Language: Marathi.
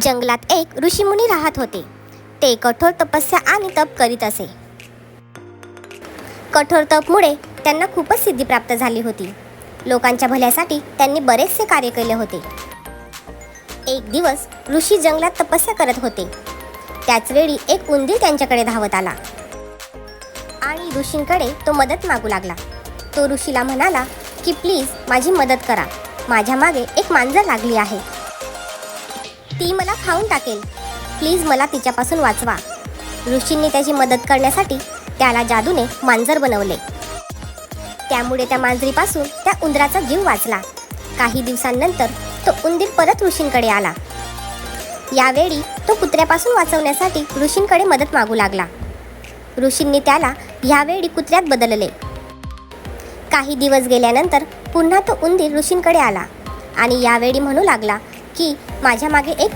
जंगलात एक ऋषीमुनी राहत होते. ते कठोर तपस्या आणि तप करीत असे. कठोर तपमुळे त्यांना खूपच सिद्धी प्राप्त झाली होती. लोकांच्या भल्यासाठी त्यांनी बरेचसे कार्य केले होते. एक दिवस ऋषी जंगलात तपस्या करत होते. त्याच वेळी एक उंदीर त्यांच्याकडे धावत आला आणि ऋषींकडे तो मदत मागू लागला. तो ऋषीला म्हणाला की प्लीज माझी मदत करा. माझ्या मागे एक मांजर लागली आहे. ती मला खाऊन टाकेल. प्लीज मला तिच्यापासून वाचवा. ऋषींनी त्याची मदत करण्यासाठी त्याला जादूने मांजर बनवले. त्यामुळे त्या मांजरीपासून त्या उंदराचा जीव वाचला. काही दिवसांनंतर तो उंदीर परत ऋषींकडे आला. यावेळी तो कुत्र्यापासून वाचवण्यासाठी ऋषींकडे मदत मागू लागला. ऋषींनी त्याला यावेळी कुत्र्यात बदलले. काही दिवस गेल्यानंतर पुन्हा तो उंदीर ऋषींकडे आला आणि यावेळी म्हणू लागला की माझ्या मागे एक